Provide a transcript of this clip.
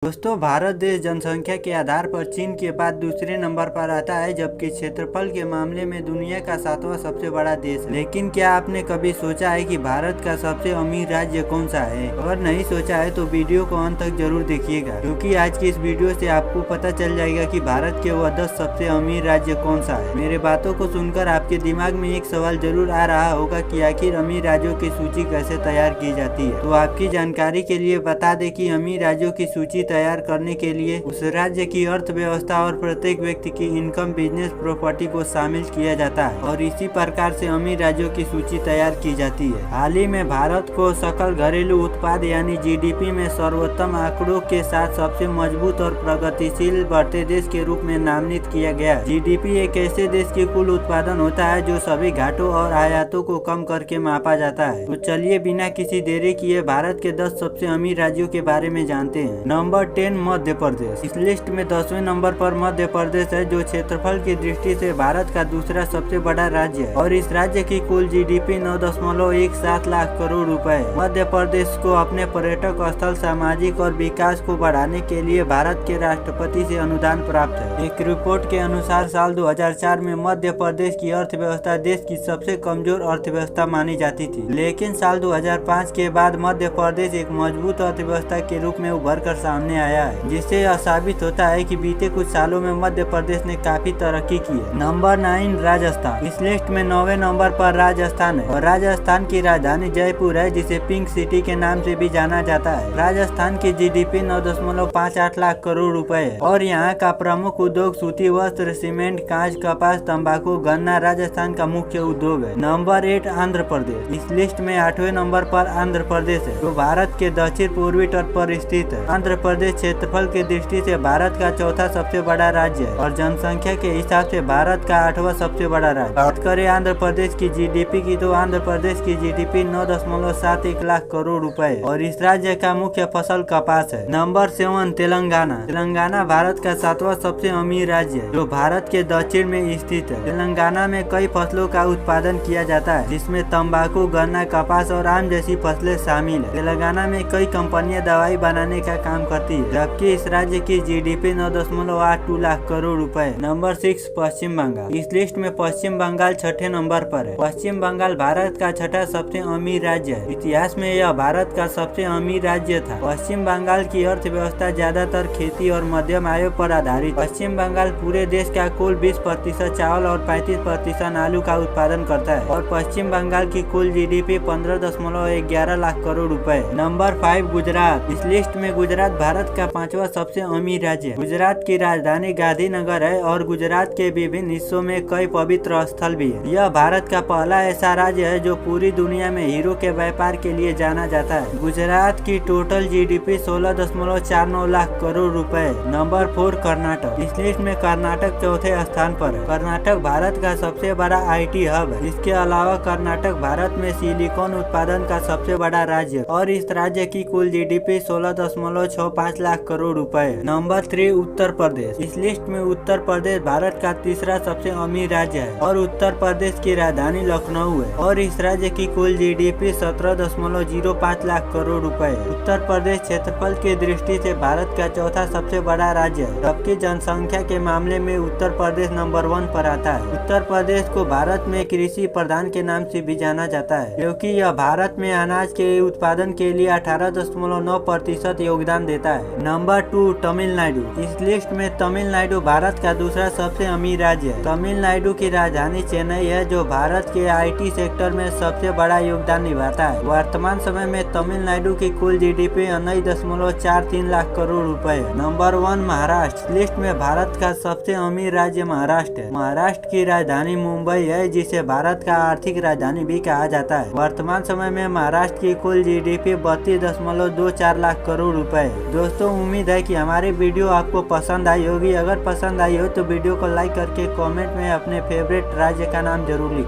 दोस्तों, भारत देश जनसंख्या के आधार पर चीन के बाद दूसरे नंबर पर आता है, जबकि क्षेत्रफल के मामले में दुनिया का 7वां सबसे बड़ा देश है। लेकिन क्या आपने कभी सोचा है कि भारत का सबसे अमीर राज्य कौन सा है? अगर नहीं सोचा है तो वीडियो को अंत तक जरूर देखिएगा, क्योंकि आज की इस वीडियो से आपको पता चल जाएगा कि भारत के वह 10 सबसे अमीर राज्य कौन सा है। मेरे बातों को सुनकर आपके दिमाग में एक सवाल जरूर आ रहा होगा कि आखिर अमीर राज्यों की सूची कैसे तैयार की जाती है। तो आपकी जानकारी के लिए बता दें कि अमीर राज्यों की सूची तैयार करने के लिए उस राज्य की अर्थव्यवस्था और प्रत्येक व्यक्ति की इनकम, बिजनेस, प्रॉपर्टी को शामिल किया जाता है और इसी प्रकार से अमीर राज्यों की सूची तैयार की जाती है। हाल ही में भारत को सकल घरेलू उत्पाद यानी जीडीपी में सर्वोत्तम आंकड़ों के साथ सबसे मजबूत और प्रगतिशील बढ़ते देश के रूप में नामित किया गया। जीडीपी एक ऐसे देश की कुल उत्पादन होता है जो सभी घाटों और आयातों को कम करके मापा जाता है। तो चलिए बिना किसी देरी किए भारत के 10 सबसे अमीर राज्यों के बारे में जानते हैं। नंबर 10 मध्य प्रदेश। इस लिस्ट में 10वें नंबर पर मध्य प्रदेश है, जो क्षेत्रफल की दृष्टि से भारत का दूसरा सबसे बड़ा राज्य है और इस राज्य की कुल जीडीपी 9.17 लाख करोड़ रुपए है। मध्य प्रदेश को अपने पर्यटक स्थल, सामाजिक और विकास को बढ़ाने के लिए भारत के राष्ट्रपति से अनुदान प्राप्त है। एक रिपोर्ट के अनुसार साल 2004 में मध्य प्रदेश की अर्थव्यवस्था देश की सबसे कमजोर अर्थव्यवस्था मानी जाती थी, लेकिन साल 2005 के बाद मध्य प्रदेश एक मजबूत अर्थव्यवस्था के रूप में उभर कर सामने आया है, जिससे यह साबित होता है कि बीते कुछ सालों में मध्य प्रदेश ने काफी तरक्की की है। नंबर 9 राजस्थान। इस लिस्ट में 9वें नंबर पर राजस्थान है और राजस्थान की राजधानी जयपुर है, जिसे पिंक सिटी के नाम से भी जाना जाता है। राजस्थान की जीडीपी 9.58 लाख करोड़ रुपए है और यहाँ का प्रमुख उद्योग सूती वस्त्र, सीमेंट, कांच, कपास, तंबाकू, गन्ना राजस्थान का मुख्य उद्योग है। नंबर 8 आंध्र प्रदेश। इस लिस्ट में 8वें नंबर पर आंध्र प्रदेश है, जो भारत के दक्षिण पूर्वी तट पर स्थित है। आंध्र प्रदेश क्षेत्रफल की दृष्टि से भारत का चौथा सबसे बड़ा राज्य है और जनसंख्या के हिसाब से भारत का 8वां सबसे बड़ा राज्य। बात करें आंध्र प्रदेश की जीडीपी की, तो आंध्र प्रदेश की जीडीपी 9.71 लाख करोड़ रुपए है और इस राज्य का मुख्य फसल कपास है। नंबर 7 तेलंगाना। तेलंगाना भारत का 7वां सबसे अमीर राज्य है, जो भारत के दक्षिण में स्थित है। तेलंगाना में कई फसलों का उत्पादन किया जाता है, जिसमें तंबाकू, गन्ना, कपास और आम जैसी फसलें शामिल है। तेलंगाना में कई कंपनियां दवाई बनाने का काम करती है, जबकि इस राज्य की जीडीपी 9.82 लाख करोड़ रुपए है। नंबर 6 पश्चिम बंगाल। इस लिस्ट में पश्चिम बंगाल 6ठे नंबर पर है। पश्चिम बंगाल भारत का 6ठा सबसे अमीर राज्य है। इतिहास में यह भारत का सबसे अमीर राज्य था। पश्चिम बंगाल की अर्थव्यवस्था ज्यादातर खेती और मध्यम आय पर आधारित। पश्चिम बंगाल पूरे देश का कुल 20% चावल और 35% आलू का उत्पादन करता है और पश्चिम बंगाल की कुल जीडीपी 15.11 लाख करोड़ रुपए है। नंबर 5 गुजरात। इस लिस्ट में गुजरात भारत का 5वां सबसे अमीर राज्य है। गुजरात की राजधानी गांधीनगर है और गुजरात के विभिन्न हिस्सों में कई पवित्र स्थल भी है। यह भारत का पहला ऐसा राज्य है जो पूरी दुनिया में हीरो के व्यापार के लिए जाना जाता है। गुजरात की टोटल जीडीपी 16.49 लाख करोड़ रुपए है। नंबर 4 कर्नाटक। इस लिस्ट में कर्नाटक चौथे स्थान पर है। कर्नाटक भारत का सबसे बड़ा आईटी हब है। इसके अलावा कर्नाटक भारत में सिलिकॉन उत्पादन का सबसे बड़ा राज्य है और इस राज्य की कुल जीडीपी 16.65 लाख करोड़ रुपए है। नंबर 3 उत्तर प्रदेश। इस लिस्ट में उत्तर प्रदेश भारत का तीसरा सबसे अमीर राज्य है और उत्तर प्रदेश की राजधानी लखनऊ है और इस राज्य की कुल जीडीपी 17.05 लाख करोड़ रुपए है। उत्तर प्रदेश क्षेत्रफल की दृष्टि से भारत का चौथा सबसे बड़ा राज्य है, जबकि जनसंख्या के मामले में उत्तर प्रदेश नंबर 1 पर आता है। उत्तर प्रदेश को भारत में कृषि प्रधान के नाम से भी जाना जाता है, क्योंकि यह भारत में अनाज के उत्पादन के लिए 18.9% योगदान देता है। नंबर 2 तमिलनाडु। इस लिस्ट में तमिलनाडु भारत का दूसरा सबसे अमीर राज्य है। तमिलनाडु की राजधानी चेन्नई है, जो भारत के आईटी सेक्टर में सबसे बड़ा योगदान निभाता है। वर्तमान समय में तमिलनाडु की कुल जीडीपी 19.43 लाख करोड़ रुपए है। नंबर 1 महाराष्ट्र। लिस्ट में भारत का सबसे अमीर राज्य महाराष्ट्र है। महाराष्ट्र की राजधानी मुंबई है, जिसे भारत का आर्थिक राजधानी भी कहा जाता है। वर्तमान समय में महाराष्ट्र की कुल जीडीपी 32.24 लाख करोड़ रुपए है। दोस्तों, उम्मीद है कि हमारी वीडियो आपको पसंद आई होगी। अगर पसंद आई हो तो वीडियो को लाइक करके कमेंट में अपने फेवरेट राज्य का नाम जरूर लिखें।